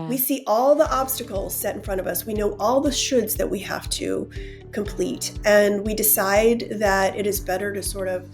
We see all the obstacles set in front of us. We know all the shoulds that we have to complete. And we decide that it is better to sort of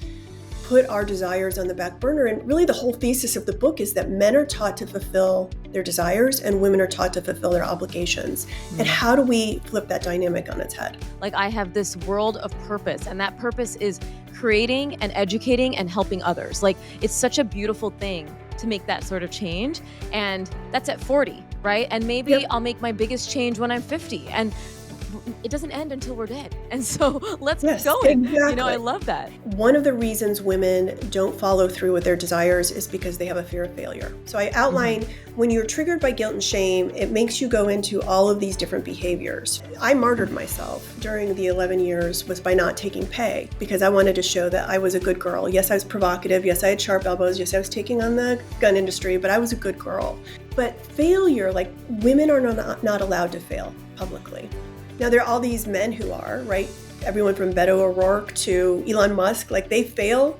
put our desires on the back burner. And really the whole thesis of the book is that men are taught to fulfill their desires and women are taught to fulfill their obligations. And how do we flip that dynamic on its head? Like, I have this world of purpose, and that purpose is creating and educating and helping others. Like, it's such a beautiful thing to make that sort of change. And that's at 40, right? And maybe I'll make my biggest change when I'm 50. And it doesn't end until we're dead. And so let's keep going. Exactly. I love that. One of the reasons women don't follow through with their desires is because they have a fear of failure. So I outline when you're triggered by guilt and shame, it makes you go into all of these different behaviors. I martyred myself during the 11 years was by not taking pay because I wanted to show that I was a good girl. Yes, I was provocative. Yes, I had sharp elbows. Yes, I was taking on the gun industry, but I was a good girl. But failure, like women are not allowed to fail publicly. Now, there are all these men who are, right? Everyone from Beto O'Rourke to Elon Musk, like they fail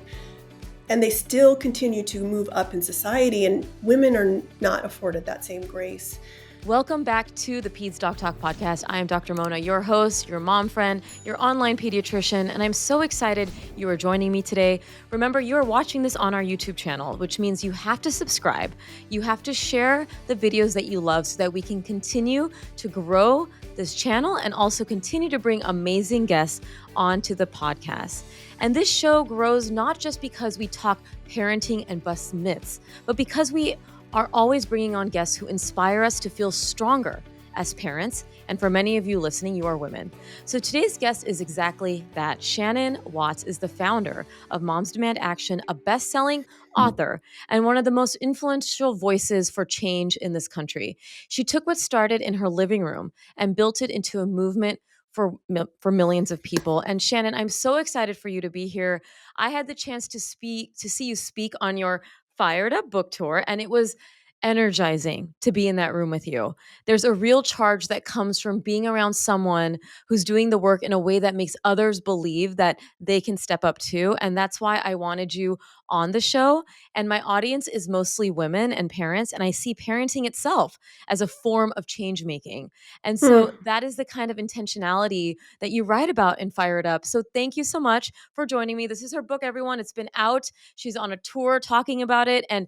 and they still continue to move up in society, and women are not afforded that same grace. Welcome back to the PedsDocTalk podcast. I am Dr. Mona, your host, your mom friend, your online pediatrician, and I'm so excited you are joining me today. Remember, you are watching this on our YouTube channel, which means you have to subscribe. You have to share the videos that you love so that we can continue to grow this channel and also continue to bring amazing guests onto the podcast. And this show grows not just because we talk parenting and bust myths, but because we are always bringing on guests who inspire us to feel stronger as parents. And for many of you listening, you are women. So today's guest is exactly that. Shannon Watts is the founder of Moms Demand Action, a best-selling author, and one of the most influential voices for change in this country. She took what started in her living room and built it into a movement for millions of people. And Shannon, I'm so excited for you to be here. I had the chance to see you speak on your Fired Up book tour, and it was energizing to be in that room with you. There's a real charge that comes from being around someone who's doing the work in a way that makes others believe that they can step up too. And that's why I wanted you on the show. And my audience is mostly women and parents, and I see parenting itself as a form of change making. And so that is the kind of intentionality that you write about in Fired Up. So thank you so much for joining me. This is her book, everyone. It's been out. She's on a tour talking about it, and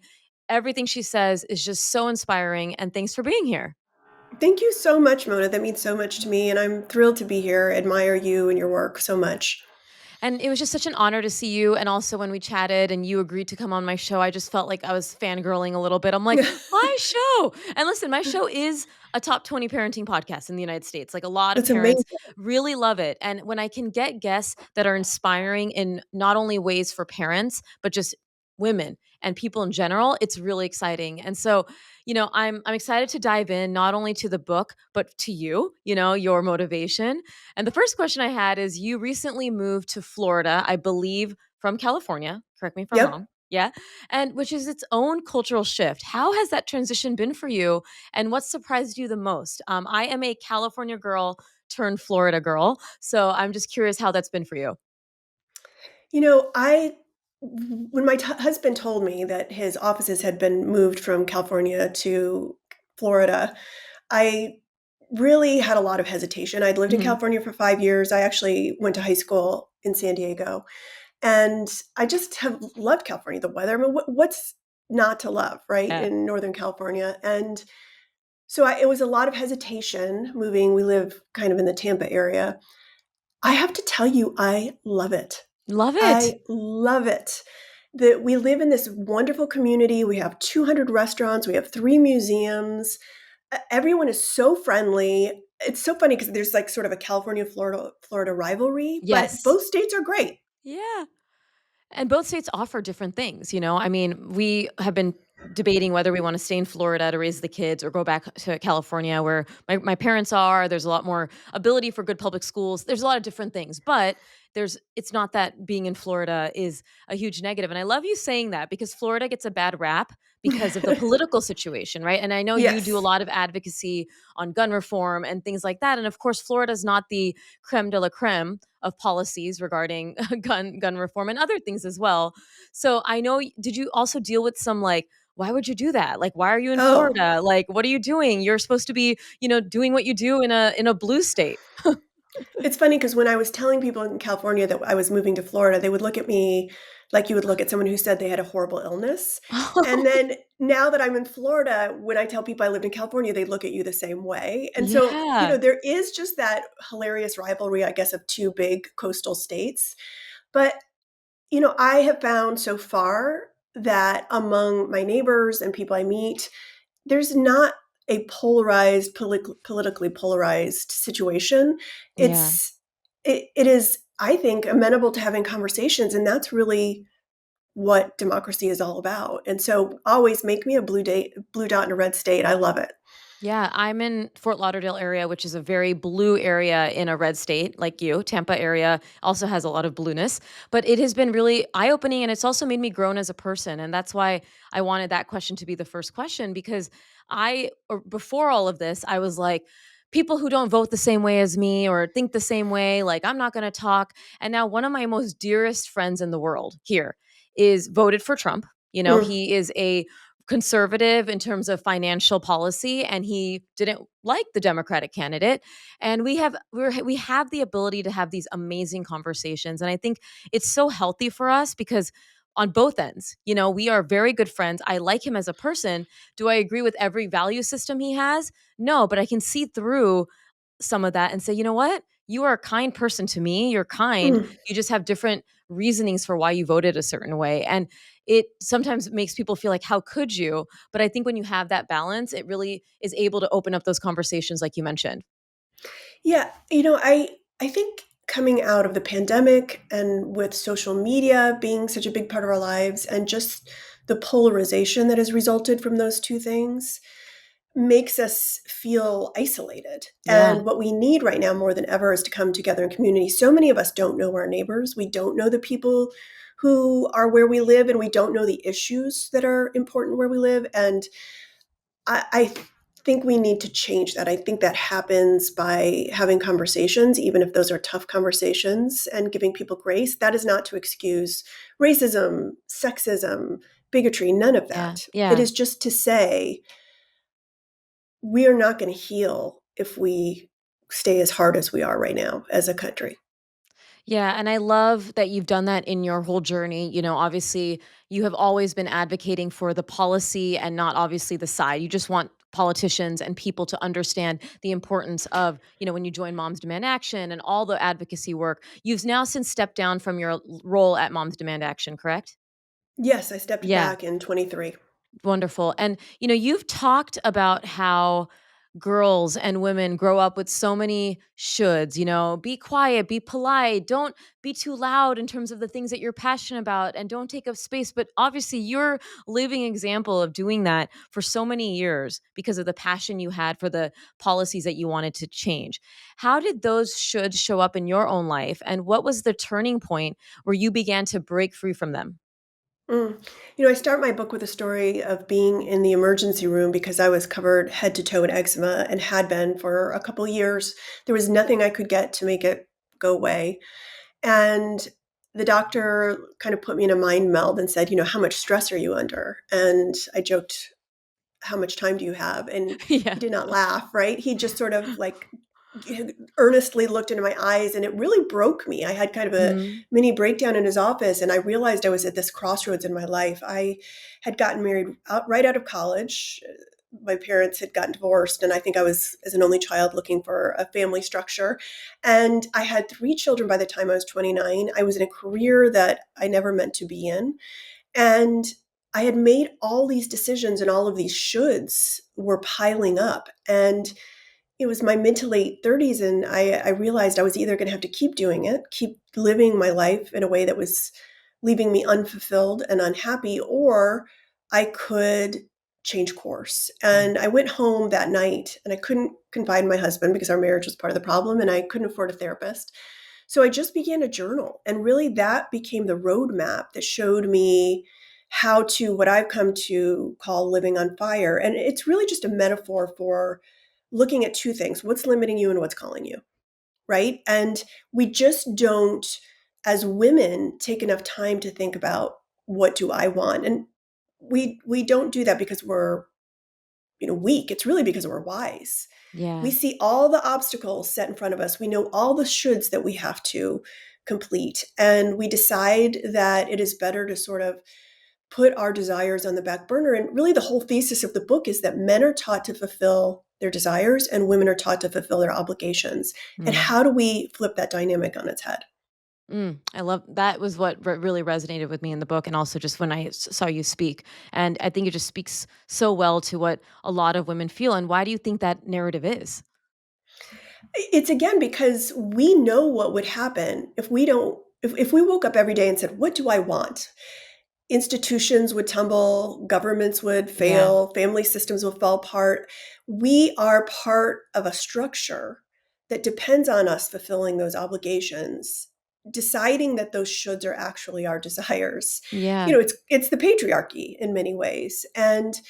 everything she says is just so inspiring. And thanks for being here. Thank you so much, Mona. That means so much to me. And I'm thrilled to be here. Admire you and your work so much. And it was just such an honor to see you. And also when we chatted and you agreed to come on my show, I just felt like I was fangirling a little bit. I'm like, my show. And listen, my show is a top 20 parenting podcast in the United States. Like, a lot of parents really love it. And when I can get guests that are inspiring in not only ways for parents, but just women and people in general, it's really exciting. And so, I'm excited to dive in not only to the book, but to you, your motivation. And the first question I had is, you recently moved to Florida, I believe from California. Correct me if I'm wrong. Yeah. And which is its own cultural shift. How has that transition been for you? And what surprised you the most? I am a California girl turned Florida girl. So I'm just curious how that's been for you. When my husband told me that his offices had been moved from California to Florida, I really had a lot of hesitation. I'd lived in California for 5 years. I actually went to high school in San Diego. And I just have loved California, the weather. I mean, what's not to love, right, in Northern California? And so it was a lot of hesitation moving. We live kind of in the Tampa area. I have to tell you, I love it. Love it. I love it. We live in this wonderful community. We have 200 restaurants. We have 3 museums. Everyone is so friendly. It's so funny because there's like sort of a California-Florida rivalry. Yes. But both states are great. Yeah. And both states offer different things, I mean, we have been debating whether we want to stay in Florida to raise the kids or go back to California where my parents are. There's a lot more ability for good public schools. There's a lot of different things, but it's not that being in Florida is a huge negative. And I love you saying that because Florida gets a bad rap because of the political situation, right? And I know you do a lot of advocacy on gun reform and things like that. And of course, Florida is not the creme de la creme of policies regarding gun reform and other things as well. So I know, did you also deal with some like why would you do that? Like, why are you in Oh, Florida? Like, what are you doing? You're supposed to be, doing what you do in a blue state. it's funny because when I was telling people in California that I was moving to Florida, they would look at me like you would look at someone who said they had a horrible illness. And then now that I'm in Florida, when I tell people I lived in California, they look at you the same way. And so, Yeah. there is just that hilarious rivalry, I guess, of two big coastal states. But, I have found so far that among my neighbors and people I meet, there's not a polarized, politically polarized situation. Yeah. It is, I think, amenable to having conversations, and that's really what democracy is all about. And so, always make me a blue dot in a red state. I love it. Yeah, I'm in Fort Lauderdale area, which is a very blue area in a red state like you. Tampa area also has a lot of blueness, but it has been really eye-opening and it's also made me grown as a person. And that's why I wanted that question to be the first question because before all of this, I was like, people who don't vote the same way as me or think the same way, like I'm not going to talk. And now one of my most dearest friends in the world here is voted for Trump. Mm. He is a conservative in terms of financial policy and he didn't like the democratic candidate and we have the ability to have these amazing conversations and I think it's so healthy for us because on both ends we are very good friends. I like him as a person. Do I agree with every value system he has? No, but I can see through some of that and say, you know what? You are a kind person to me. You're kind. Mm. You just have different reasonings for why you voted a certain way. And it sometimes makes people feel like, how could you? But I think when you have that balance, it really is able to open up those conversations, like you mentioned. Yeah, I think coming out of the pandemic and with social media being such a big part of our lives and just the polarization that has resulted from those two things makes us feel isolated. Yeah. And what we need right now more than ever is to come together in community. So many of us don't know our neighbors. We don't know the people who are where we live, and we don't know the issues that are important where we live. And I think we need to change that. I think that happens by having conversations, even if those are tough conversations, and giving people grace. That is not to excuse racism, sexism, bigotry, none of Yeah. that. It Yeah. is just to say we are not going to heal if we stay as hard as we are right now as a country. Yeah, and I love that you've done that in your whole journey. Obviously, you have always been advocating for the policy and not obviously the side. You just want politicians and people to understand the importance of, when you join Moms Demand Action and all the advocacy work. You've now since stepped down from your role at Moms Demand Action, correct? Yes, I stepped Yeah. back in 23. Wonderful. And, you've talked about how girls and women grow up with so many shoulds, be quiet, be polite, don't be too loud in terms of the things that you're passionate about, and don't take up space. But obviously, you're a living example of doing that for so many years because of the passion you had for the policies that you wanted to change. How did those shoulds show up in your own life? And what was the turning point where you began to break free from them? Mm. I start my book with a story of being in the emergency room because I was covered head to toe in eczema and had been for a couple years. There was nothing I could get to make it go away. And the doctor kind of put me in a mind meld and said, how much stress are you under? And I joked, how much time do you have? And Yeah. he did not laugh, right? He just sort of like earnestly looked into my eyes, and it really broke me. I had kind of a Mm. mini breakdown in his office, and I realized I was at this crossroads in my life. I had gotten married right out of college. My parents had gotten divorced, and I think I was, as an only child, looking for a family structure. And I had three children by the time I was 29. I was in a career that I never meant to be in. And I had made all these decisions, and all of these shoulds were piling up. And it was my mid to late 30s, and I realized I was either going to have to keep doing it, keep living my life in a way that was leaving me unfulfilled and unhappy, or I could change course. Yeah. And I went home that night, and I couldn't confide in my husband because our marriage was part of the problem, and I couldn't afford a therapist. So I just began to journal, and really that became the roadmap that showed me how to, what I've come to call living on fire. And it's really just a metaphor for looking at two things: what's limiting you and what's calling you, right? And we just don't, as women, take enough time to think about, what do I want? And we don't do that because we're, weak. It's really because we're wise. We Yeah. see all the obstacles set in front of us. We know all the shoulds that we have to complete. And we decide that it is better to sort of put our desires on the back burner. And really, the whole thesis of the book is that men are taught to fulfill their desires and women are taught to fulfill their obligations. And Mm. how do we flip that dynamic on its head? I love that was what really resonated with me in the book and also just when I saw you speak. And I think it just speaks so well to what a lot of women feel. And why do you think that narrative is? It's again because we know what would happen if we don't, if we woke up every day and said, what do I want? Institutions would tumble, governments would Yeah. fail, family systems would fall apart. We are part of a structure that depends on us fulfilling those obligations, deciding that those shoulds are actually our desires. Yeah. It's the patriarchy in many ways. And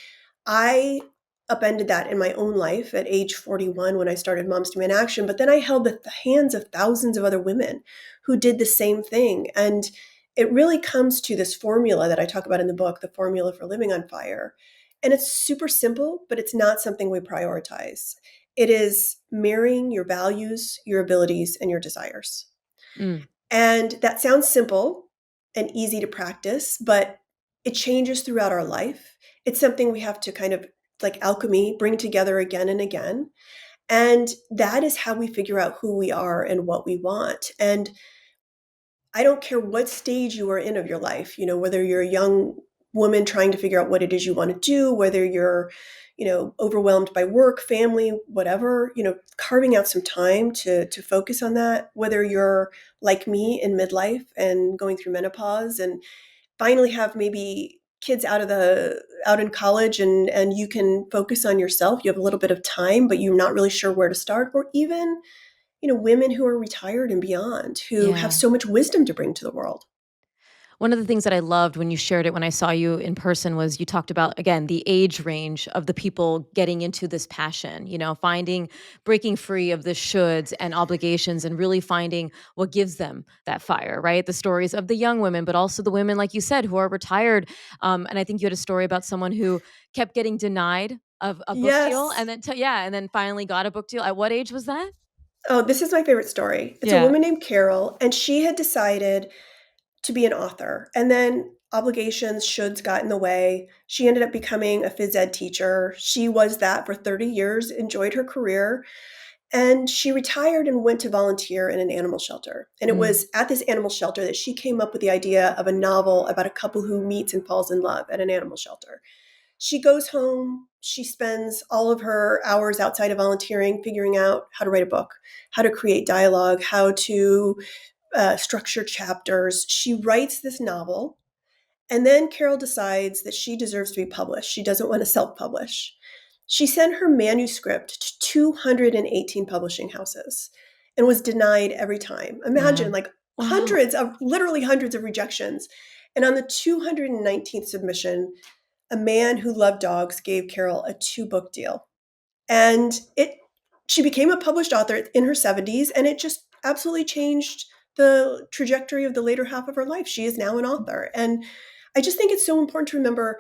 I upended that in my own life at age 41 when I started Moms Demand Action. But then I held the hands of thousands of other women who did the same thing. And it really comes to this formula that I talk about in the book, the formula for living on fire. And it's super simple, but it's not something we prioritize. It is marrying your values, your abilities, and your desires. Mm. And that sounds simple and easy to practice, but it changes throughout our life. It's something we have to kind of like alchemy, bring together again and again. And that is how we figure out who we are and what we want. And I don't care what stage you are in of your life, whether you're a young woman trying to figure out what it is you want to do, whether you're, overwhelmed by work, family, whatever, carving out some time to focus on that, whether you're like me in midlife and going through menopause and finally have maybe kids out in college and you can focus on yourself. You have a little bit of time, but you're not really sure where to start, or even women who are retired and beyond, who have Yeah. so much wisdom to bring to the world. One of the things that I loved when you shared it when I saw you in person was you talked about, again, the age range of the people getting into this passion, finding, breaking free of the shoulds and obligations and really finding what gives them that fire, right? The stories of the young women, but also the women, like you said, who are retired. And I think you had a story about someone who kept getting denied of a book deal Yes. and then, yeah, and then finally got a book deal. At what age was that? Oh, this is my favorite story. It's a Yeah. woman named Carol, and she had decided to be an author. And then obligations, shoulds got in the way. She ended up becoming a phys ed teacher. She was that for 30 years, enjoyed her career. And she retired and went to volunteer in an animal shelter. And it Mm. was at this animal shelter that she came up with the idea of a novel about a couple who meets and falls in love at an animal shelter. She goes home, she spends all of her hours outside of volunteering figuring out how to write a book, how to create dialogue, how to structure chapters. She writes this novel, and then Carol decides that she deserves to be published. She doesn't want to self publish. She sent her manuscript to 218 publishing houses and was denied every time. Yeah. Imagine like Wow. literally hundreds of rejections. And on the 219th submission, a man who loved dogs gave Carol a 2-book deal. And she became a published author in her 70s, and it just absolutely changed the trajectory of the later half of her life. She is now an author. And I just think it's so important to remember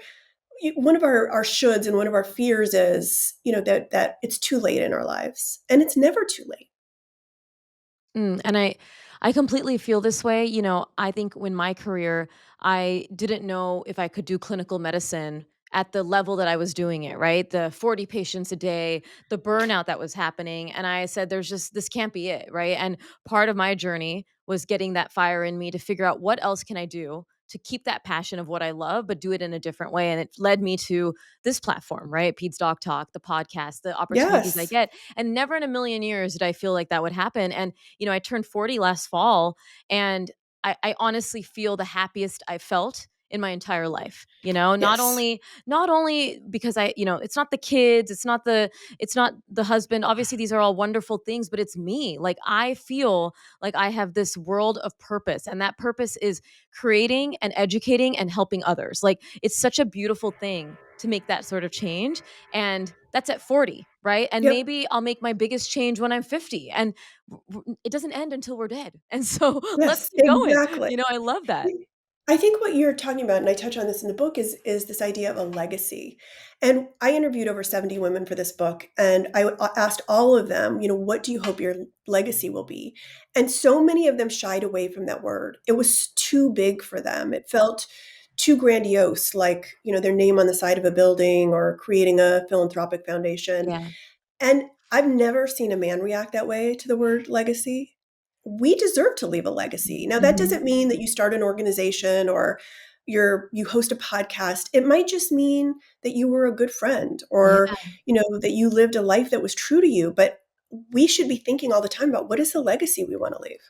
one of our shoulds and one of our fears is, that it's too late in our lives. And it's never too late. And I completely feel this way. I think when my career, I didn't know if I could do clinical medicine at the level that I was doing it, right? The 40 patients a day, the burnout that was happening. And I said, there's just, this can't be it, right? And part of my journey was getting that fire in me to figure out what else can I do to keep that passion of what I love, but do it in a different way. And it led me to this platform, right? PedsDocTalk, the podcast, the opportunities I Yes. get. And never in a million years did I feel like that would happen. And I turned 40 last fall, and I honestly feel the happiest I've felt in my entire life. Not Yes. only because it's not the kids, it's not the husband. Obviously, these are all wonderful things, but it's me. Like I feel like I have this world of purpose, and that purpose is creating and educating and helping others. Like it's such a beautiful thing to make that sort of change. And that's at 40, right? And Yep. maybe I'll make my biggest change when I'm 50. And it doesn't end until we're dead. And so let's Yes, keep going. exactly. I love that. I think what you're talking about, and I touch on this in the book, is this idea of a legacy. And I interviewed over 70 women for this book, and I asked all of them, what do you hope your legacy will be? And so many of them shied away from that word. It was too big for them. It felt too grandiose, like, their name on the side of a building or creating a philanthropic foundation. Yeah. And I've never seen a man react that way to the word legacy. We deserve to leave a legacy. Now, that Mhm. doesn't mean that you start an organization or you host a podcast. It might just mean that you were a good friend Yeah. or, that you lived a life that was true to you. But we should be thinking all the time about what is the legacy we want to leave.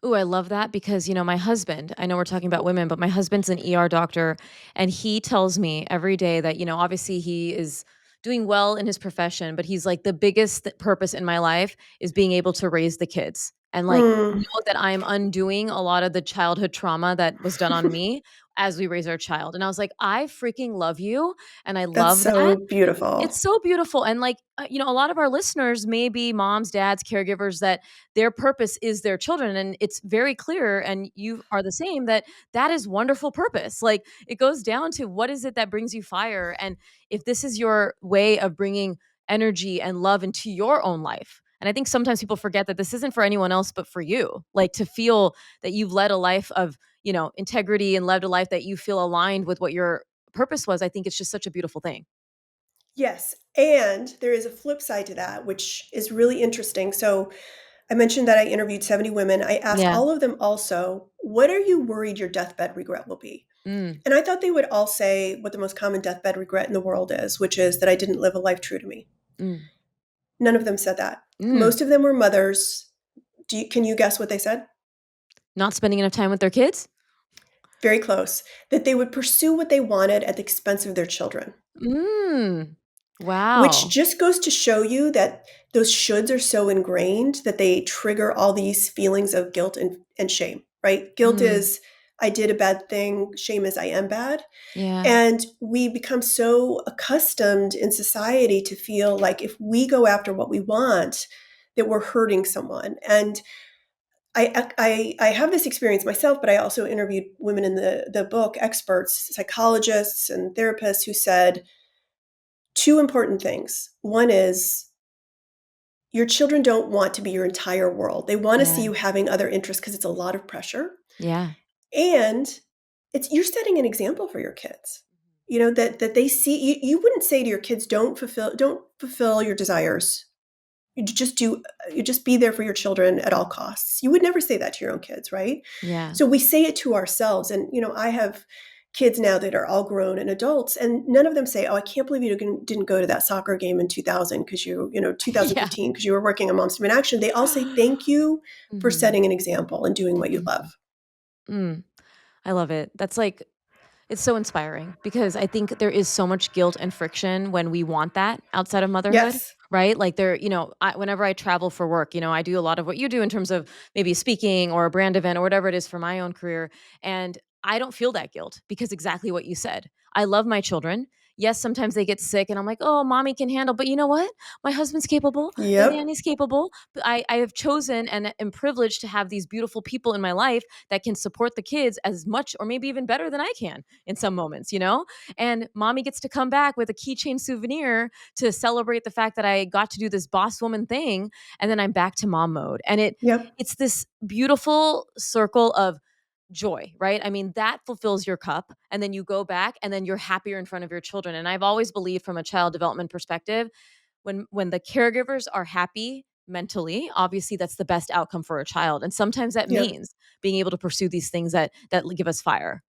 Ooh, I love that because, my husband, I know we're talking about women, but my husband's an ER doctor and he tells me every day that, obviously he is doing well in his profession, but he's like the biggest purpose in my life is being able to raise the kids and like Mm. know that I'm undoing a lot of the childhood trauma that was done on me as we raise our child. And I was like, I freaking love you and I That's love that. so beautiful. It's so beautiful, and, like, a lot of our listeners may be moms, dads, caregivers that their purpose is their children, and it's very clear, and you are the same, that that is wonderful purpose. Like, it goes down to what is it that brings you fire, and if this is your way of bringing energy and love into your own life. And I think sometimes people forget that this isn't for anyone else but for you. Like, to feel that you've led a life of, integrity and led a life that you feel aligned with what your purpose was, I think it's just such a beautiful thing. Yes. And there is a flip side to that, which is really interesting. So I mentioned that I interviewed 70 women. I asked Yeah. all of them also, what are you worried your deathbed regret will be? Mm. And I thought they would all say what the most common deathbed regret in the world is, which is that I didn't live a life true to me. Mm. None of them said that. Mm. Most of them were mothers. Can you guess what they said? Not spending enough time with their kids? Very close. That they would pursue what they wanted at the expense of their children. Mm. Which Wow. just goes to show you that those shoulds are so ingrained that they trigger all these feelings of guilt and shame, right? Guilt Mm. is, I did a bad thing. Shame is, I am bad. Yeah. And we become so accustomed in society to feel like if we go after what we want, that we're hurting someone. And I have this experience myself, but I also interviewed women in the book, experts, psychologists and therapists who said two important things. One is your children don't want to be your entire world. They want to see Yeah. you having other interests because it's a lot of pressure. Yeah. And it's you're setting an example for your kids. That they see you wouldn't say to your kids, don't fulfill your desires. You just be there for your children at all costs. You would never say that to your own kids, right? Yeah. So we say it to ourselves. And I have kids now that are all grown and adults, and none of them say, "Oh, I can't believe you didn't go to that soccer game in 2000 because Yeah. 2015 because you were working on Moms to Men Action." They all say, "Thank you for Mhm. setting an example and doing what you love." Mhm. Mm. I love it. That's like it's so inspiring because I think there is so much guilt and friction when we want that outside of motherhood, Yes. right? Like whenever I travel for work, I do a lot of what you do in terms of maybe speaking or a brand event or whatever it is for my own career. And I don't feel that guilt because exactly what you said. I love my children. Yes, sometimes they get sick and I'm like, oh, mommy can handle. But you know what? My husband's capable. The Yep. nanny's capable. But I have chosen and am privileged to have these beautiful people in my life that can support the kids as much or maybe even better than I can in some moments. And mommy gets to come back with a keychain souvenir to celebrate the fact that I got to do this boss woman thing. And then I'm back to mom mode. And Yep. it's this beautiful circle of joy, right? I mean, that fulfills your cup. And then you go back and then you're happier in front of your children. And I've always believed from a child development perspective, when the caregivers are happy mentally, obviously that's the best outcome for a child. And sometimes that Yep. means being able to pursue these things that give us fire.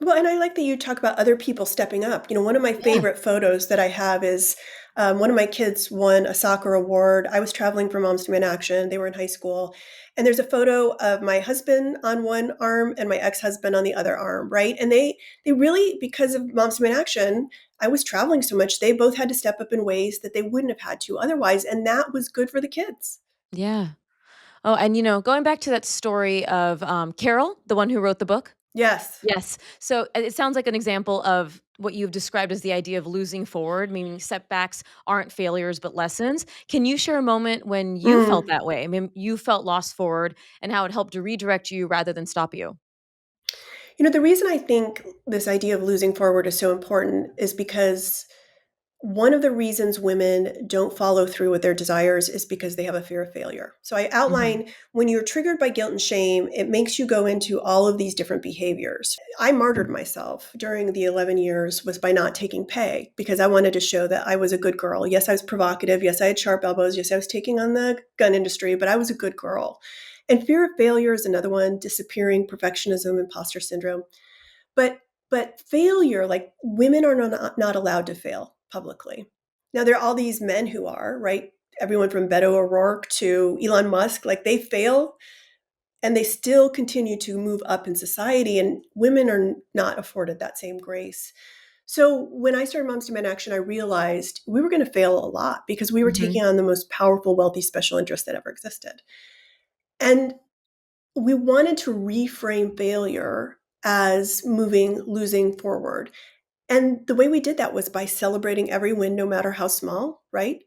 Well, and I like that you talk about other people stepping up. One of my Yeah. favorite photos that I have is one of my kids won a soccer award. I was traveling for Moms to Men Action. They were in high school. And there's a photo of my husband on one arm and my ex-husband on the other arm, right? And they really, because of Moms to Men Action, I was traveling so much, they both had to step up in ways that they wouldn't have had to otherwise. And that was good for the kids. Yeah. Oh, and going back to that story of Carol, the one who wrote the book. Yes. Yes. So it sounds like an example of what you've described as the idea of losing forward, meaning setbacks aren't failures but lessons. Can you share a moment when you felt Mm. that way? I mean, you felt lost forward and how it helped to redirect you rather than stop you? The reason I think this idea of losing forward is so important is because one of the reasons women don't follow through with their desires is because they have a fear of failure. So I Hmm. outline when you're triggered by guilt and shame, it makes you go into all of these different behaviors. I martyred myself during the 11 years was by not taking pay because I wanted to show that I was a good girl. Yes, I was provocative. Yes, I had sharp elbows. Yes, I was taking on the gun industry, but I was a good girl. And fear of failure is another one, disappearing, perfectionism, imposter syndrome. But failure, like women are not allowed to fail publicly. Now there are all these men who are, right? Everyone from Beto O'Rourke to Elon Musk, like they fail and they still continue to move up in society, and women are not afforded that same grace. So when I started Moms Demand Action, I realized we were going to fail a lot because we were Hmm. taking on the most powerful, wealthy special interest that ever existed. And we wanted to reframe failure as losing forward. And the way we did that was by celebrating every win, no matter how small, right?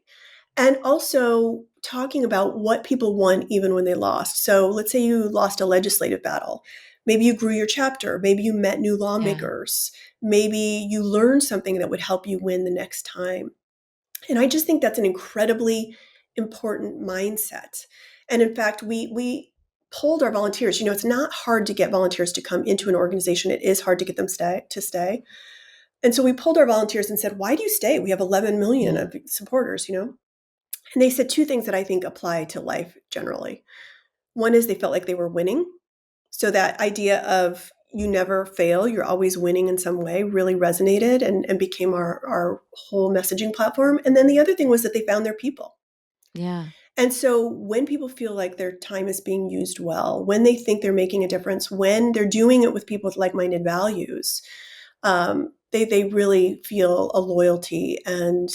And also talking about what people won even when they lost. So let's say you lost a legislative battle. Maybe you grew your chapter. Maybe you met new Yeah. lawmakers. Maybe you learned something that would help you win the next time. And I just think that's an incredibly important mindset. And in fact, we polled our volunteers. It's not hard to get volunteers to come into an organization. It is hard to get them to stay. And so we polled our volunteers and said, "Why do you stay? We have 11 million Yeah. of supporters." And they said two things that I think apply to life generally. One is they felt like they were winning. So that idea of you never fail, you're always winning in some way really resonated and became our whole messaging platform. And then the other thing was that they found their people. Yeah. And so when people feel like their time is being used well, when they think they're making a difference, when they're doing it with people with like-minded values, they really feel a loyalty and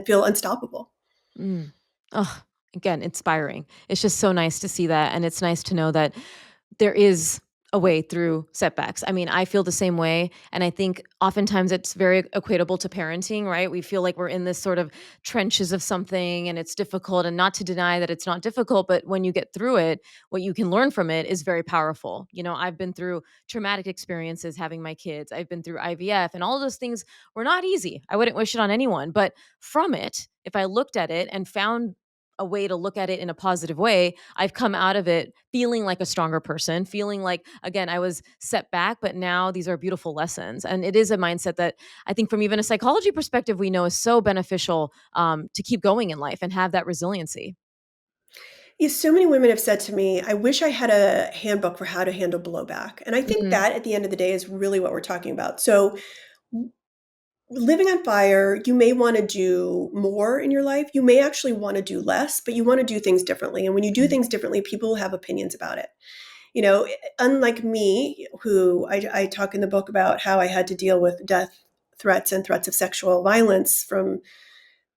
feel unstoppable. Mm. Oh, again, inspiring. It's just so nice to see that. And it's nice to know that there is a way through setbacks. I mean, I feel the same way. And I think oftentimes it's very equatable to parenting, right? We feel like we're in this sort of trenches of something and it's difficult. And not to deny that it's not difficult, but when you get through it, what you can learn from it is very powerful. I've been through traumatic experiences having my kids, I've been through IVF, and all of those things were not easy. I wouldn't wish it on anyone. But from it, if I looked at it and found a way to look at it in a positive way, I've come out of it feeling like a stronger person, feeling like, again, I was set back, but now these are beautiful lessons. And it is a mindset that I think, from even a psychology perspective, we know is so beneficial to keep going in life and have that resiliency. Yeah, so many women have said to me, I wish I had a handbook for how to handle blowback. And I think Hmm. that at the end of the day is really what we're talking about. So living on fire, you may want to do more in your life. You may actually want to do less, but you want to do things differently. And when you do things differently, people will have opinions about it. Unlike me, who I talk in the book about how I had to deal with death threats and threats of sexual violence from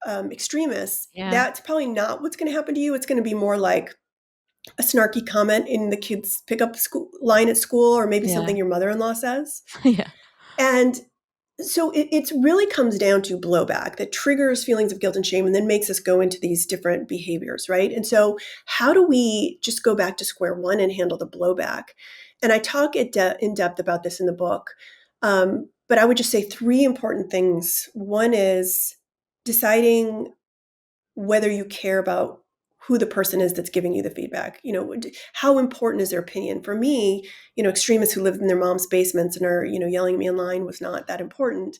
extremists, Yeah. that's probably not what's going to happen to you. It's going to be more like a snarky comment in the kids' pickup school line at school, or maybe Yeah. something your mother-in-law says. Yeah. And so it really comes down to blowback that triggers feelings of guilt and shame and then makes us go into these different behaviors, right? And so, how do we just go back to square one and handle the blowback? And I talk in depth about this in the book. But I would just say three important things. One is deciding whether you care about who the person is that's giving you the feedback. How important is their opinion? For me, extremists who live in their mom's basements and are, yelling at me online was not that important.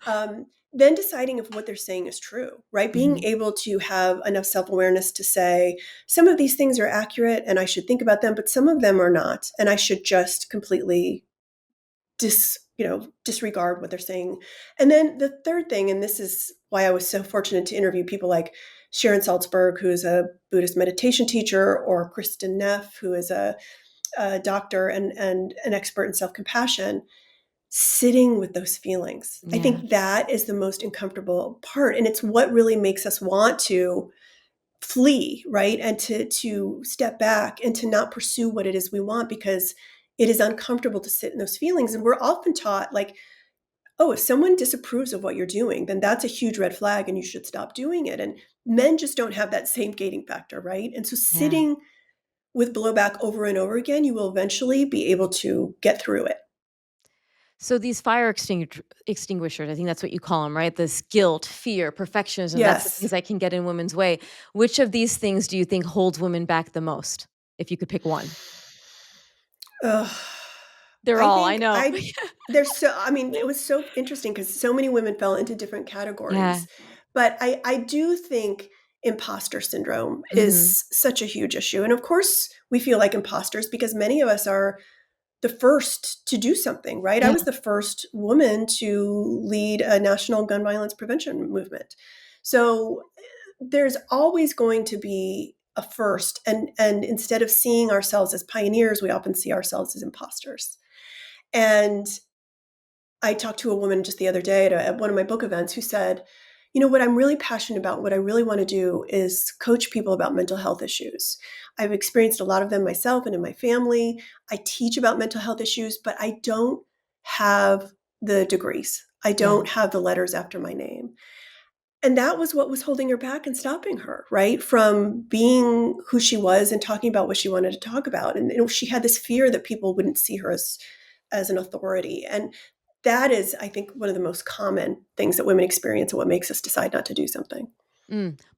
Then deciding if what they're saying is true, right? Being Hmm. able to have enough self-awareness to say, some of these things are accurate and I should think about them, but some of them are not. And I should just completely disregard what they're saying. And then the third thing, and this is why I was so fortunate to interview people like Sharon Salzberg, who is a Buddhist meditation teacher, or Kristen Neff, who is a doctor and an expert in self-compassion, sitting with those feelings. I Yeah. think that is the most uncomfortable part. And it's what really makes us want to flee, right? And to step back and to not pursue what it is we want because it is uncomfortable to sit in those feelings. And we're often taught like, oh, if someone disapproves of what you're doing, then that's a huge red flag and you should stop doing it. And men just don't have that same gating factor, right? And so Yeah. sitting with blowback over and over again, you will eventually be able to get through it. So these fire extinguishers, I think that's what you call them, right? This guilt, fear, perfectionism, that's the things Yes. that can get in women's way. Which of these things do you think holds women back the most, if you could pick one? Ugh. They're I all, I think know. I mean, it was so interesting because so many women fell into different Yeah. categories. But I do think imposter syndrome Mhm. is such a huge issue. And of course, we feel like imposters because many of us are the first to do something, right? I Yeah. was the first woman to lead a national gun violence prevention movement. So there's always going to be a first, and instead of seeing ourselves as pioneers, we often see ourselves as imposters. And I talked to a woman just the other day at one of my book events who said, you know, what I'm really passionate about, what I really want to do is coach people about mental health issues. I've experienced a lot of them myself and in my family. I teach about mental health issues, but I don't have the degrees. I Yeah. don't have the letters after my name. And that was what was holding her back and stopping her, right? From being who she was and talking about what she wanted to talk about. And you know, she had this fear that people wouldn't see her as an authority. And that is, I think, one of the most common things that women experience and what makes us decide not to do something.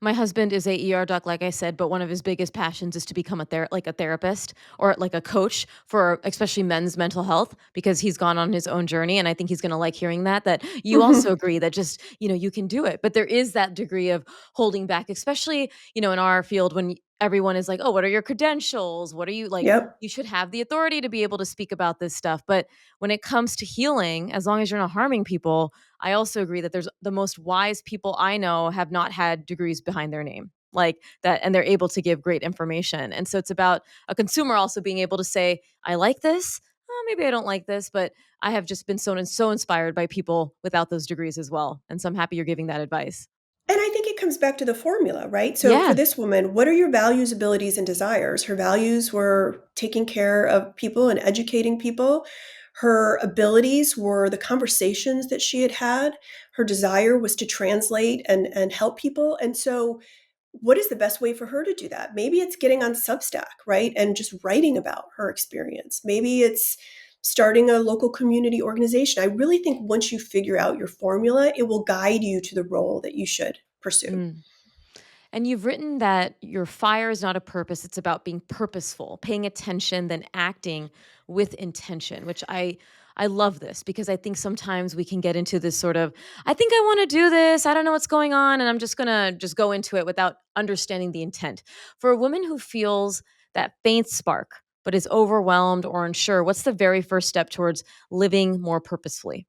My husband is a ER doc, like I said, but one of his biggest passions is to become like a therapist or like a coach for especially men's mental health because he's gone on his own journey. And I think he's going to like hearing that you also Mhm. agree that just, you can do it. But there is that degree of holding back, especially, in our field when everyone is like, oh, what are your credentials? What are you like? Yep. You should have the authority to be able to speak about this stuff. But when it comes to healing, as long as you're not harming people, I also agree that there's the most wise people I know have not had degrees behind their name like that, and they're able to give great information. And so it's about a consumer also being able to say, I like this. Maybe I don't like this, but I have just been so inspired by people without those degrees as well. And so I'm happy you're giving that advice. And I think it comes back to the formula, right? So for Yeah. this woman, what are your values, abilities, and desires? Her values were taking care of people and educating people. Her abilities were the conversations that she had had. Her desire was to translate and help people. And so, what is the best way for her to do that? Maybe it's getting on Substack, right? And just writing about her experience. Maybe it's starting a local community organization. I really think once you figure out your formula, it will guide you to the role that you should pursue. Mm. And you've written that your fire is not a purpose, it's about being purposeful, paying attention, then acting with intention, which I love this because I think sometimes we can get into this sort of, I think I want to do this, I don't know what's going on, and I'm just going to just go into it without understanding the intent. For a woman who feels that faint spark but is overwhelmed or unsure, what's the very first step towards living more purposefully?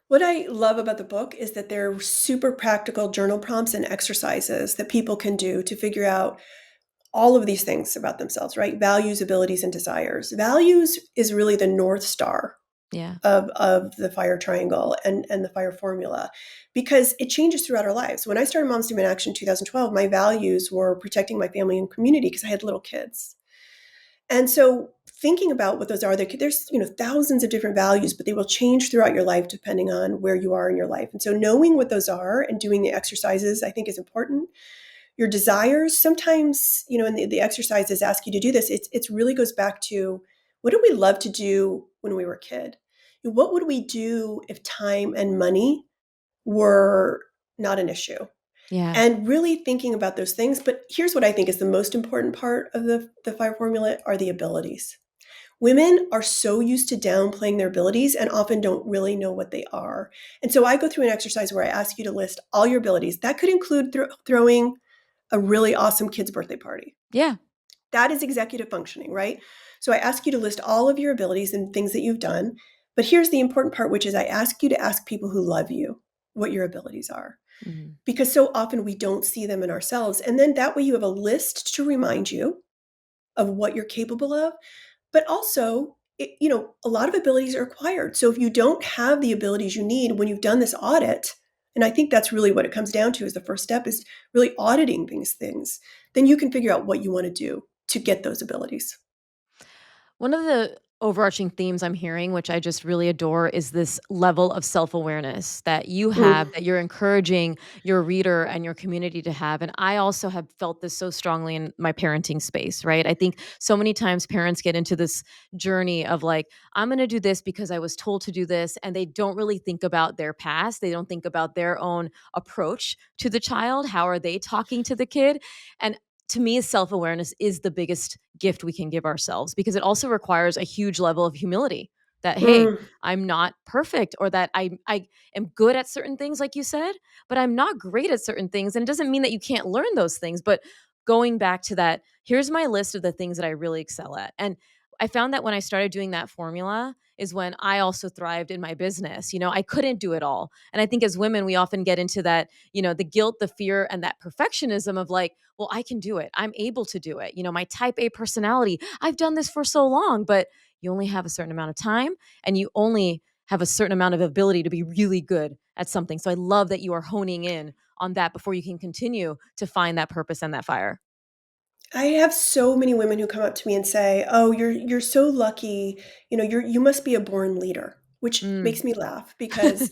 What I love about the book is that there are super practical journal prompts and exercises that people can do to figure out all of these things about themselves, right? Values, abilities, and desires. Values is really the North Star Yeah. of the fire triangle and the fire formula because it changes throughout our lives. When I started Moms Demand Action in 2012, my values were protecting my family and community because I had little kids. And so thinking about what those are, there's thousands of different values, but they will change throughout your life depending on where you are in your life. And so knowing what those are and doing the exercises, I think is important. Your desires, sometimes, and the exercises ask you to do this. It's really goes back to what did we love to do when we were a kid? What would we do if time and money were not an issue? Yeah. And really thinking about those things. But here's what I think is the most important part of the fire formula are the abilities. Women are so used to downplaying their abilities and often don't really know what they are. And so I go through an exercise where I ask you to list all your abilities. That could include throwing a really awesome kid's birthday party. Yeah. That is executive functioning, right? So I ask you to list all of your abilities and things that you've done. But here's the important part, which is I ask you to ask people who love you what your abilities are. Mhm. Because so often we don't see them in ourselves. And then that way you have a list to remind you of what you're capable of. But also, a lot of abilities are acquired. So if you don't have the abilities you need when you've done this audit, and I think that's really what it comes down to is the first step is really auditing these things, then you can figure out what you want to do to get those abilities. One of the overarching themes I'm hearing, which I just really adore, is this level of self-awareness that you have, Mm, that you're encouraging your reader and your community to have. And I also have felt this so strongly in my parenting space, right? I think so many times parents get into this journey of like, I'm going to do this because I was told to do this. And they don't really think about their past. They don't think about their own approach to the child. How are they talking to the kid? And to me, self awareness is the biggest gift we can give ourselves because it also requires a huge level of humility that, hey, mm. I'm not perfect or that I am good at certain things, like you said, but I'm not great at certain things. And it doesn't mean that you can't learn those things. But going back to that, here's my list of the things that I really excel at. And I found that when I started doing that formula is when I also thrived in my business. You know, I couldn't do it all. And I think as women, we often get into that, you know, the guilt, the fear, and that perfectionism of like, well, I can do it. I'm able to do it. You know, my type A personality, I've done this for so long, but you only have a certain amount of time and you only have a certain amount of ability to be really good at something. So I love that you are honing in on that before you can continue to find that purpose and that fire. I have so many women who come up to me and say, "Oh, you're so lucky. You must be a born leader," which Mm. makes me laugh because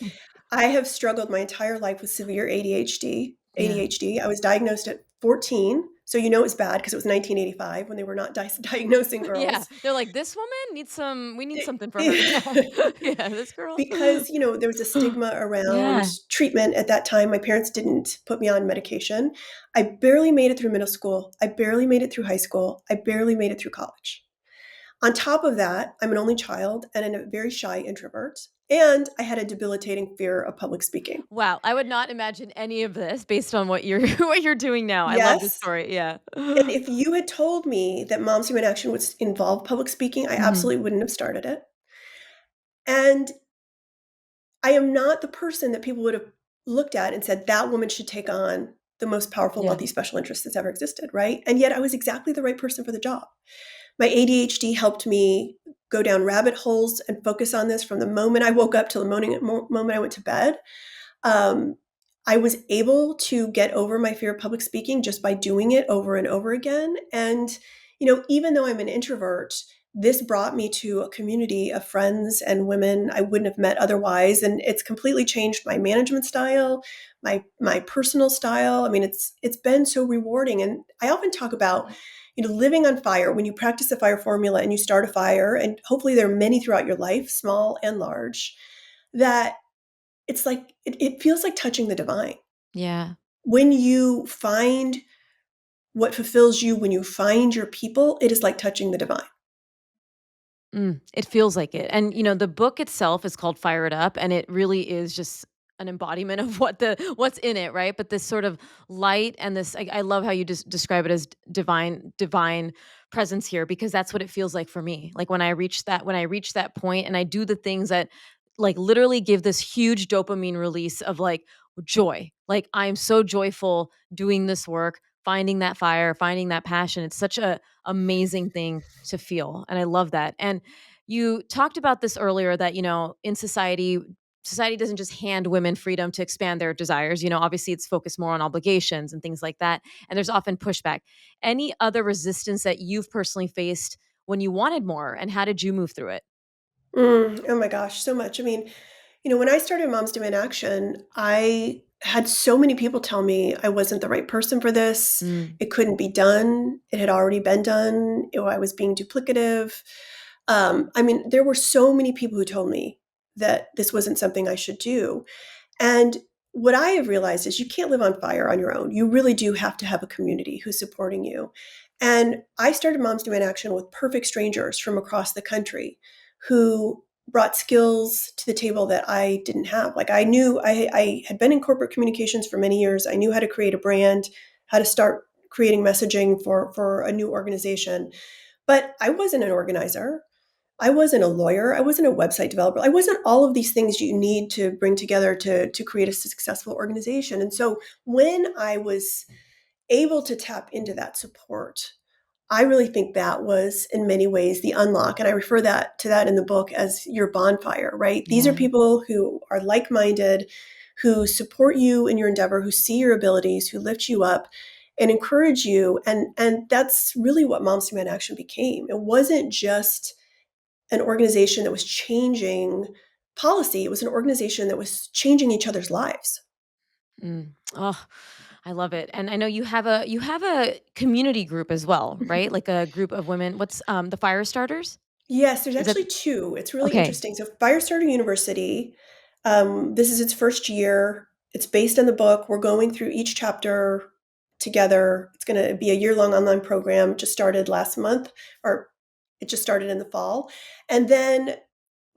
I have struggled my entire life with severe ADHD. Yeah. ADHD. I was diagnosed at 14, so you know it was bad because it was 1985 when they were not diagnosing Yeah. girls. They're like, this woman needs we need something for her. Yeah. Yeah. This girl. Because, there was a stigma around Yeah. treatment at that time. My parents didn't put me on medication. I barely made it through middle school. I barely made it through high school. I barely made it through college. On top of that, I'm an only child and a very shy introvert. And I had a debilitating fear of public speaking. Wow, I would not imagine any of this based on what you're what you're doing now. I love this Yes. story. Yeah. And if you had told me that Moms Who in Action would involve public speaking, I Mhm. absolutely wouldn't have started it. And I am not the person that people would have looked at and said, that woman should take on the most powerful, Yeah. wealthy special interest that's ever existed, right? And yet I was exactly the right person for the job. My ADHD helped me go down rabbit holes and focus on this from the moment I woke up till the moment I went to bed. Um, I was able to get over my fear of public speaking just by doing it over and over again. And, even though I'm an introvert, this brought me to a community of friends and women I wouldn't have met otherwise. And it's completely changed my management style, my personal style. I mean, it's been so rewarding. And I often talk about, living on fire. When you practice the fire formula and you start a fire, and hopefully there are many throughout your life, small and large, that it's like it feels like touching the divine. Yeah. When you find what fulfills you, when you find your people, it is like touching the divine. It feels like it. And, you know, the book itself is called Fire It Up, and it really is just an embodiment of what's in it, right? But this sort of light and this, I love how you just describe it as divine presence here, because that's what it feels like for me. Like when I reach that point and I do the things that like literally give this huge dopamine release of like joy. Like I'm so joyful doing this work, finding that fire, finding that passion. It's such a amazing thing to feel. And I love that. And you talked about this earlier that, you know, in society doesn't just hand women freedom to expand their desires. You know, obviously it's focused more on obligations and things like that. And there's often pushback. Any other resistance that you've personally faced when you wanted more, and how did you move through it? Oh my gosh, so much. I mean, when I started Moms Demand Action, I had so many people tell me I wasn't the right person for this. Mm, It couldn't be done. It had already been done. I was being duplicative. I mean, there were so many people who told me that this wasn't something I should do. And what I have realized is you can't live on fire on your own. You really do have to have a community who's supporting you. And I started Moms Demand Action with perfect strangers from across the country who brought skills to the table that I didn't have. Like I knew I had been in corporate communications for many years. I knew how to create a brand, how to start creating messaging for a new organization. But I wasn't an organizer. I wasn't a lawyer. I wasn't a website developer. I wasn't all of these things you need to bring together to create a successful organization. And so when I was able to tap into that support, I really think that was in many ways the unlock. And I refer to that in the book as your bonfire, right? These are yeah. people who are like-minded, who support you in your endeavor, who see your abilities, who lift you up and encourage you. And that's really what Moms Demand Action became. It wasn't just an organization that was changing policy. It was an organization that was changing each other's lives. Mm. Oh, I love it. And I know you have a community group as well, right? Like a group of women. What's the fire starters? Yes, there's Is that actually two. It's really okay? interesting. So, Firestarter University, this is its first year. It's based on the book. We're going through each chapter together. It's going to be a year-long online program. Just started last month, or it just started in the fall. And then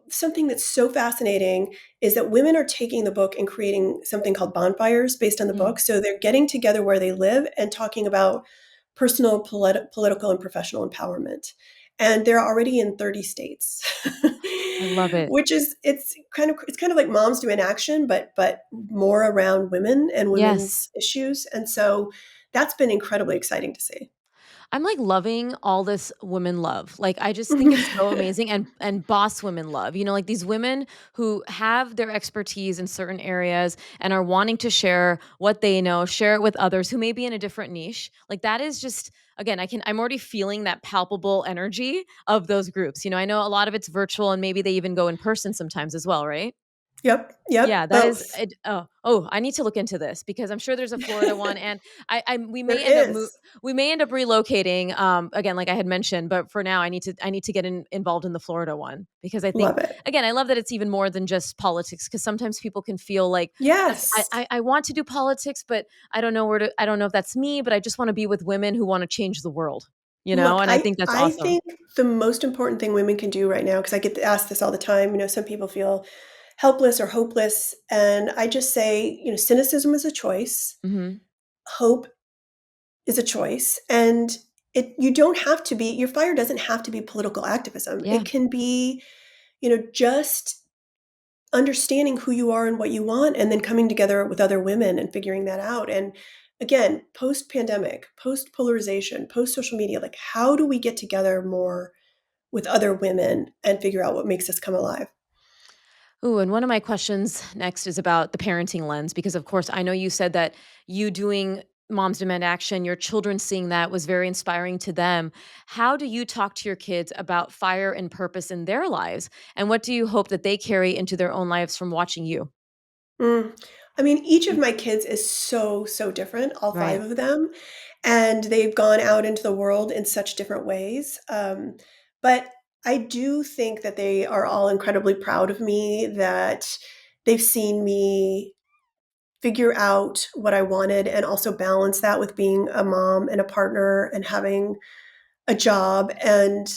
something that's so fascinating is that women are taking the book and creating something called bonfires based on the Mm. book. So they're getting together where they live and talking about personal, political, and professional empowerment. And they're already in 30 states, I love it. which is it's kind of like Moms Do in Action, but more around women and Yes. women's issues. And so that's been incredibly exciting to see. I'm, like, loving all this women love. Like, I just think it's so amazing and boss women love. You know, like, these women who have their expertise in certain areas and are wanting to share what they know, share it with others who may be in a different niche. Like, that is just again, I'm already feeling that palpable energy of those groups. You know, I know a lot of it's virtual and maybe they even go in person sometimes as well, right? Yep, Yeah, yep, that is both. it oh, I need to look into this because I'm sure there's a Florida one, and I There is. we may end up relocating, again, like I had mentioned, but for now, I need to get involved in the Florida one because I think Love it. again, I love that it's even more than just politics because sometimes people can feel like that's Yes. I want to do politics, but I don't know if that's me, but I just wanna be with women who wanna change the world, you know, Look, and I I think that's I awesome. think the most important thing women can do right now, because I get asked this all the time, some people feel helpless or hopeless, and I just say, cynicism is a choice, Mhm. hope is a choice, and you don't have to be your fire doesn't have to be political activism. Yeah. It can be, just understanding who you are and what you want, and then coming together with other women and figuring that out. And again, post pandemic, post polarization, post social media, like how do we get together more with other women and figure out what makes us come alive? Ooh, and one of my questions next is about the parenting lens, because of course I know you said that you doing Moms Demand Action, your children seeing that was very inspiring to them. How do you talk to your kids about fire and purpose in their lives? And what do you hope that they carry into their own lives from watching you? Mm. I mean, each of my kids is so, so different, all five Right. of them. And they've gone out into the world in such different ways. But I do think that they are all incredibly proud of me, that they've seen me figure out what I wanted and also balance that with being a mom and a partner and having a job. And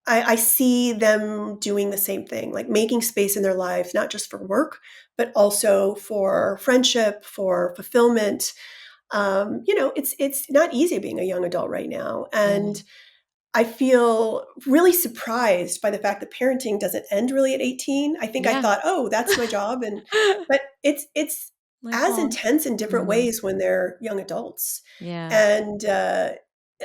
I see them doing the same thing, like making space in their lives, not just for work, but also for friendship, for fulfillment. It's not easy being a young adult right now, Yeah. and I feel really surprised by the fact that parenting doesn't end really at 18. I think I Yeah. thought, oh, that's my job, but it's as Lifelong. intense in different Mhm. ways when they're young adults, Yeah. and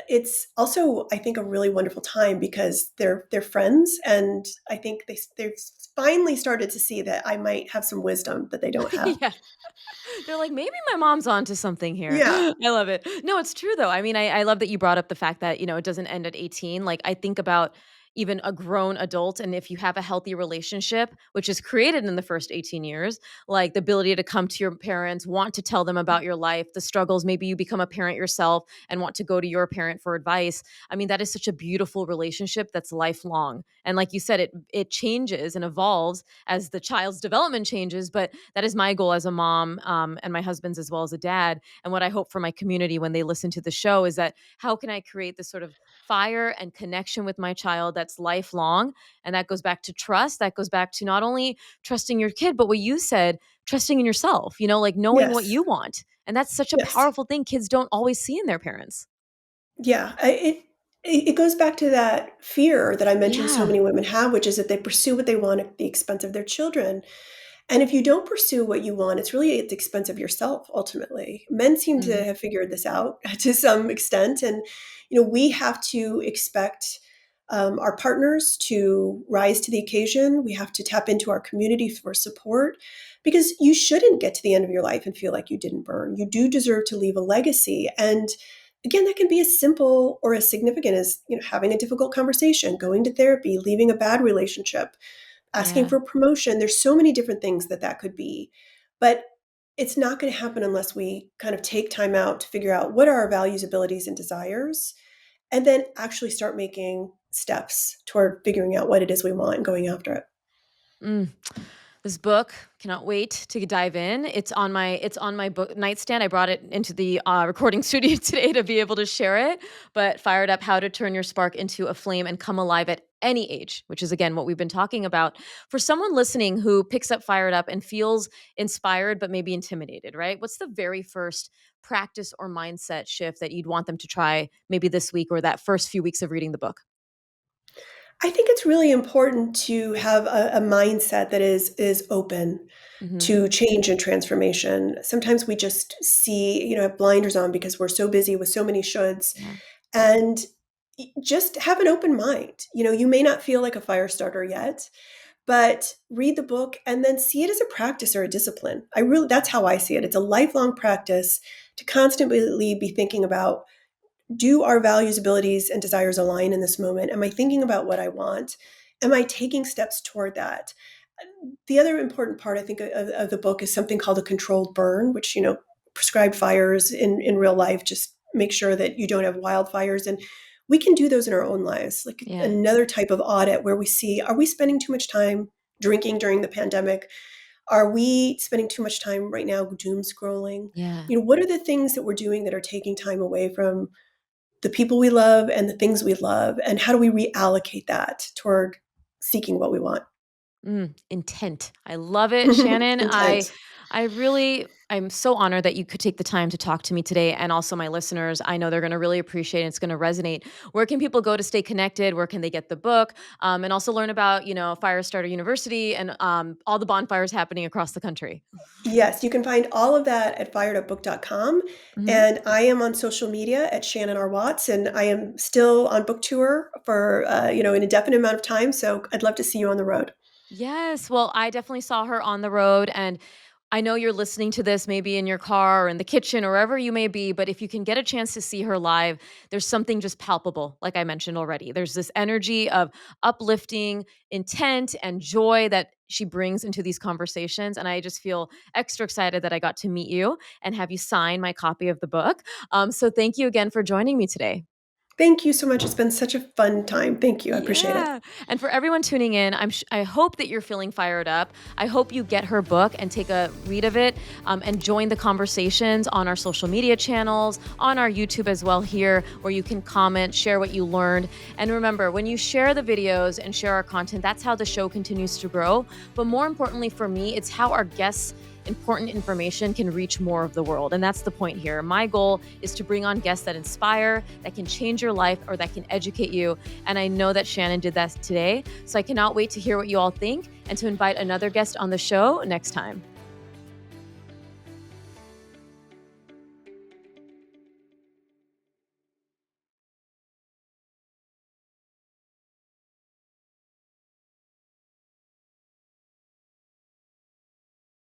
it's also, I think, a really wonderful time because they're friends, and I think they've finally started to see that I might have some wisdom that they don't have. Yeah. They're like, maybe my mom's onto something here. Yeah. I love it. No, it's true though. I mean, I love that you brought up the fact that, it doesn't end at 18. Like I think about even a grown adult and if you have a healthy relationship, which is created in the first 18 years, like the ability to come to your parents, want to tell them about your life, the struggles, maybe you become a parent yourself and want to go to your parent for advice. I mean, that is such a beautiful relationship that's lifelong. And like you said, it changes and evolves as the child's development changes, but that is my goal as a mom, and my husband's as well as a dad. And what I hope for my community when they listen to the show is that how can I create this sort of fire and connection with my child that's lifelong? And that goes back to trust. That goes back to not only trusting your kid, but what you said, trusting in yourself, like knowing what Yes. you want. And that's such a Yes. powerful thing kids don't always see in their parents. Yeah, it goes back to that fear that I mentioned so Yeah. many women have, which is that they pursue what they want at the expense of their children. And if you don't pursue what you want, it's really at the expense of yourself ultimately. Men seem to Mm. have figured this out to some extent, and we have to expect our partners to rise to the occasion. We have to tap into our community for support because you shouldn't get to the end of your life and feel like you didn't burn. You do deserve to leave a legacy, and again, that can be as simple or as significant as, having a difficult conversation, going to therapy, leaving a bad relationship, asking Yeah. for promotion. There's so many different things that could be. But it's not going to happen unless we kind of take time out to figure out what are our values, abilities, and desires, and then actually start making steps toward figuring out what it is we want and going after it. Mm. This book, cannot wait to dive in. It's on my book nightstand. I brought it into the recording studio today to be able to share it. But Fired Up: How to Turn Your Spark into a Flame and Come Alive at Any Age, which is again what we've been talking about. For someone listening who picks up Fired Up and feels inspired but maybe intimidated, right? What's the very first practice or mindset shift that you'd want them to try maybe this week or that first few weeks of reading the book? I think it's really important to have a mindset that is open Hmm. to change and transformation. Sometimes we just see, have blinders on because we're so busy with so many shoulds, Yeah. and just have an open mind. You may not feel like a fire starter yet, but read the book and then see it as a practice or a discipline. That's how I see it. It's a lifelong practice to constantly be thinking about, do our values, abilities, and desires align in this moment? Am I thinking about what I want? Am I taking steps toward that? The other important part, I think, of the book is something called a controlled burn, which, prescribed fires in real life, just make sure that you don't have wildfires. And we can do those in our own lives. Like Yeah. another type of audit where we see, are we spending too much time drinking during the pandemic? Are we spending too much time right now doom scrolling? Yeah. What are the things that we're doing that are taking time away from the people we love and the things we love, and how do we reallocate that toward seeking what we want? Intent. I love it, Shannon. I Intent. I really I'm so honored that you could take the time to talk to me today, and also my listeners. I know they're going to really appreciate it. It's going to resonate. Where can people go to stay connected? Where can they get the book? And also learn about, Firestarter University and all the bonfires happening across the country. Yes, you can find all of that at firedupbook.com. Mhm. And I am on social media at Shannon R. Watts, and I am still on book tour for, an indefinite amount of time. So I'd love to see you on the road. Yes. Well, I definitely saw her on the road, and I know you're listening to this maybe in your car or in the kitchen or wherever you may be, but if you can get a chance to see her live, there's something just palpable, like I mentioned already. There's this energy of uplifting intent and joy that she brings into these conversations. And I just feel extra excited that I got to meet you and have you sign my copy of the book. So thank you again for joining me today. Thank you so much. It's been such a fun time. Thank you. I appreciate it. Yeah. And for everyone tuning in, I hope that you're feeling fired up. I hope you get her book and take a read of it, and join the conversations on our social media channels, on our YouTube as well here, where you can comment, share what you learned. And remember, when you share the videos and share our content, that's how the show continues to grow. But more importantly for me, it's how our guests important information can reach more of the world. And that's the point here. My goal is to bring on guests that inspire, that can change your life, or that can educate you. And I know that Shannon did that today. So I cannot wait to hear what you all think and to invite another guest on the show next time.